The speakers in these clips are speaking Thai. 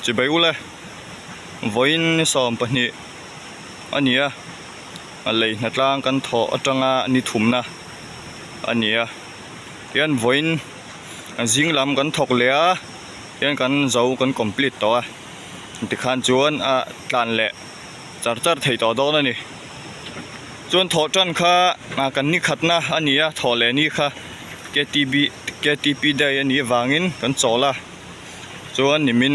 จะไปอุเลยวันนี้สอบปนี่อันนี้อะไรนัดล่างกันทอจังอันนี้ถุ่มนะอันนี้ยันวันจิงลำกันทอกเลยยันกันเจ้ากัน complete ตัวที่ขันจวนการเละจัดไถ่ต่อดอกนั่นนี่จวนทอจันค่ะกันนี่ขัดนะอันนี้ทอเลนี่ค่ะKTP ได้อันนี้วางินกันโจละจวนนี่มิน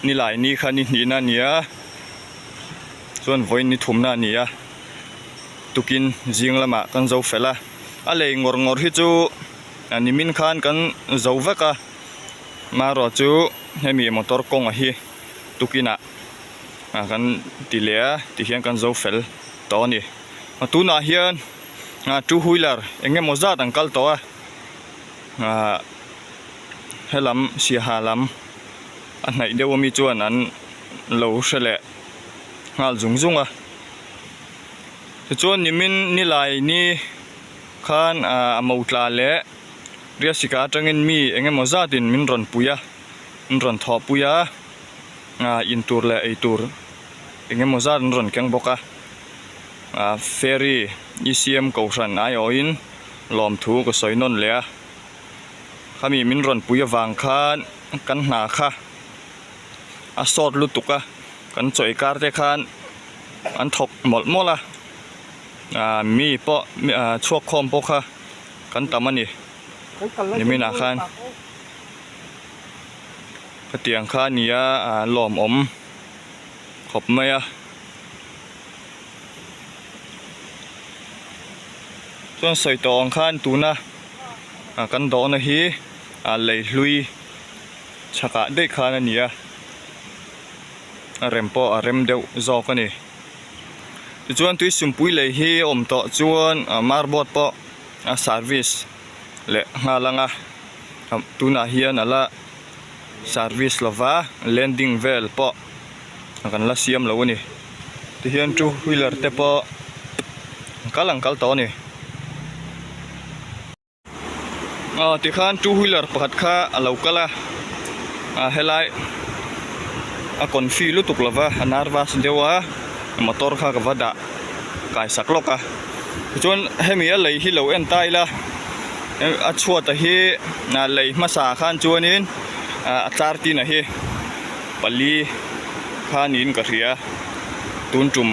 นี่หลายนี่ค่ะนี่นั่นนี่จวนวันนี้ถุ่มนั่นนี่ตุกินจิงละมากันเจ้าเฟล่าอะไรงอฮิจูอันนี้มินขันกันเจ้าเวกมารอจูให้มีมอเตอร์กงฮีตุกินะกันตีเลียที่เฮียนกันเจ้าเฟลตอนนี้ตูน่าเฮียนtwo wheeler เองเงี้ยมอจัดอังคัลตัวเฮลัมเสียหาลัมอันไหนเดี๋ยวมีจวนนั้นเราเฉลยงานจุงจวนนี่มินนี่ลายนี่ขันมาอุตลาเละเรียกสิกาจังเงินมีเองเงี้ยมอจัดมินรอนปุยะมินรอนทอปุยะอินตูร์เละไอตูร์เองเงี้ยมอจัดรอนแกงบกเฟรีECM กูสันไอโออินลอมทูก็สวยนนเลยข้ามีมินรอนปุยวังขันกันหนาค่ะสอดลุตุกกันจ่อยการ์เตขันอันถกหมดละมีปะชั่วคอมปะค่ะกันตามันนี่มีหนาขันกระเตียงขันนี่หลอมอมขบไม่ส่วนใส่ตองขันตูนะกันดอนฮีเลยลุยชักได้ขันนี่เร็มปอเร็มเดียวจอกันนี่จวนที่สุ่มปุยเลยฮีอมต่อจวนมาร์บอดปอเซอร์วิสเละงาลังตูนะฮีนั่นละเซอร์วิสละวะแลนดิ้งเวลปอกันละเสียมละวันนี้ที่เห็นทูวิลเลอร์เตปอกัลังกัลต่อนี่ที่ขันทูวิลเลอร์ปัดข้าเหล่ากะละเฮลัยคอนฟิลุตุกละวะนารวาสเดียวมอเตอร์ข้ากับวัดกายสักลกจนให้มีอะไรที่เราเอ็นไตละชัวตะฮีอะไรมาสาขันจวนนี้จาร์ตีนะฮีปลีข้านินกระเทียตุนจุ่ม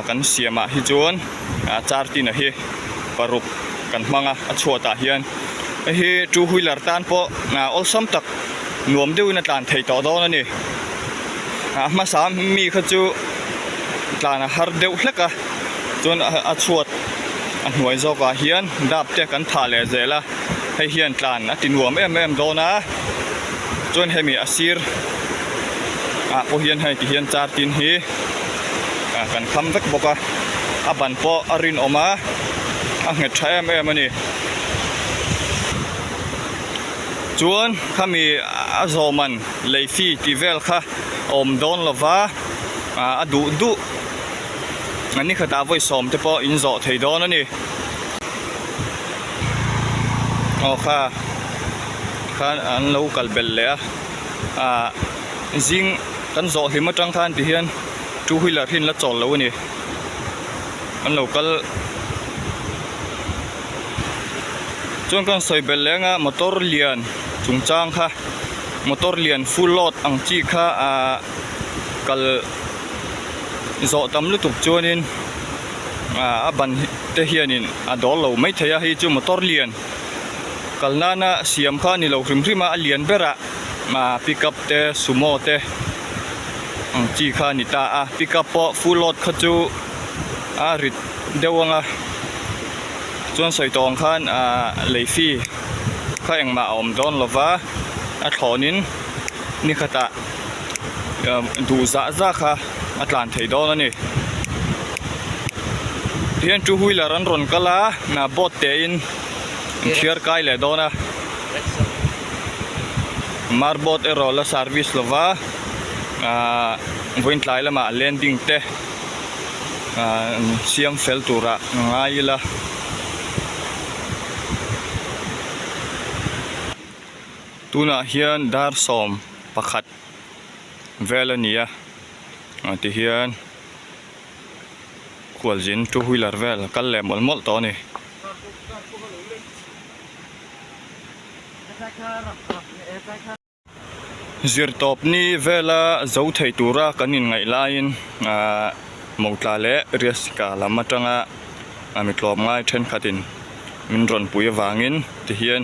กันเสียมาฮิจวนจาร์ตีนะฮีปรุกกันมังชัวตะฮีนฮีจูฮุยลาร์ตันปออลซัมตักนวมดูนัดลานไทยต่อดอนนี่มาสามมีขจูลานฮาร์เดวเล็กจนชวดหน่วยจอกเฮียนดับเตกันทาเลเจล่ะให้เฮียนลานตินวมโดนะจนให้มีอาศิรพอเฮียนให้ที่เฮียนจาร์ตินฮีกันคำเล็กบอกบันปออารินออกมาเง็ดใช้มันนี่จวนข้ามีโซมันเลยฟีที่เวลค่ะอมโดนละวะดูอันนี้ข้าตาไว้สอมแต่พออินโซไทยโดนนี่ข้าอันเรากัลเบลเลยจิงกันโซหิมะจังขันที่เห็นจูฮิลาทินละจอลแล้วนี่อันเรากัลจนกันใส่เบลเลยมอเตอร์เลียนจุงจางค่ะมอเตอร์เลียนฟูลโหลดอังจีค่ะกัลโซตำลุตุกจวนินบันเทียนินดอลเราไม่เทียให้จูมอเตอร์เลียนกัลนานะเสียมค่ะนี่เราถึงที่มาเลียนเบระมาปิกับเตสุโมเตอังจีค่ะนี่ตาปิกับปอฟูลโหลดขจูริดเดวังจนใส่ตองขันเลยฟีข้ายังมาอมดอนละวะถอนินนี่ขตะดูจ้าค่ะอัตลานไทยดอนนี่เฮียนจูฮุยลารันรอนกะลาบอดเตอินเชียร์ไกเลยดอนะมาร์บอดรอละเซอร์วิสละวะวินไลละมาแลนดิ้งเตเสียมเฟลตูระง่ายละตูน่าเฮียนดาร์สอมประคัด velania ti hian kualjin two wheeler vel kal le mol to ni zirtop ni vela zo thei tura kanin ngai lain motla le riaska lamatanga ami tlom ngai then khatin min ron pui wangin ti hian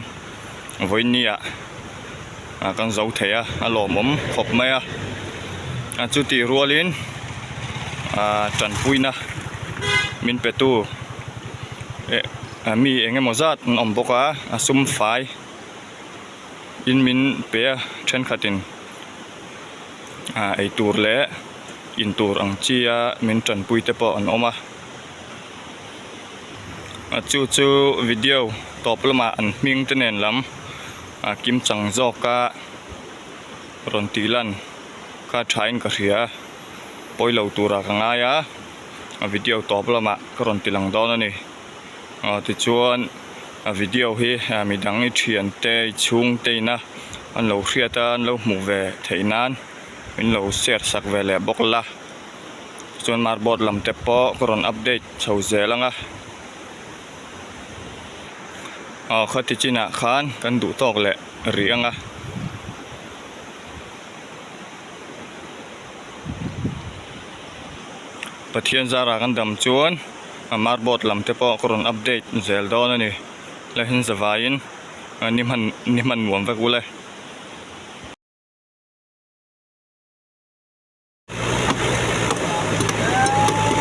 voinia kan zo theya alomom khop maya chu ti rualin tan puina min petu mi engemozat om boka asum fai in min pe then khatin ei tur le in tur ang chia min tan pui te po an oma chu video top lama an ming tenen lam kim chang zoka ron tilan ka thain ka ria poilo tura ka ngaya video top lama ka ron tilang don ani ti chuan video hi mi dang i thian te chung te na an lo hriata an lo mu ve theinan min lo share sak ve le bokla chuan marbot lam te po ka ron update chho zelanga khati china khan kan du tok le rianga pathian zara kan dam chuan marbot lam te po ka ron update zel don ani la hin zawain niman nuam ve kule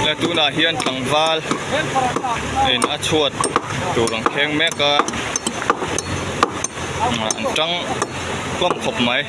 la tuna hian tlangwal in a chuat turang kheng meka an tang klom khop mai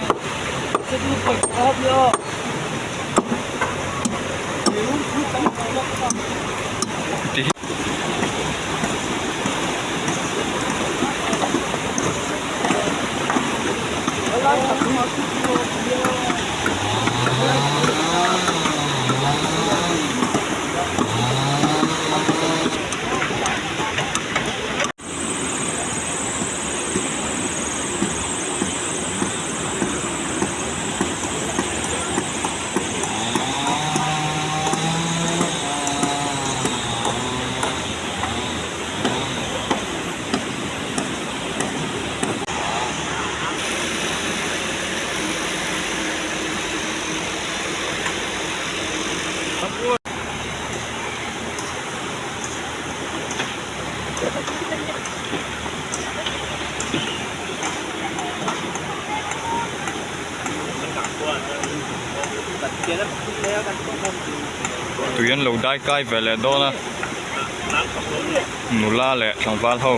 tuyen lo dai kai vele dona nula le thangwal ho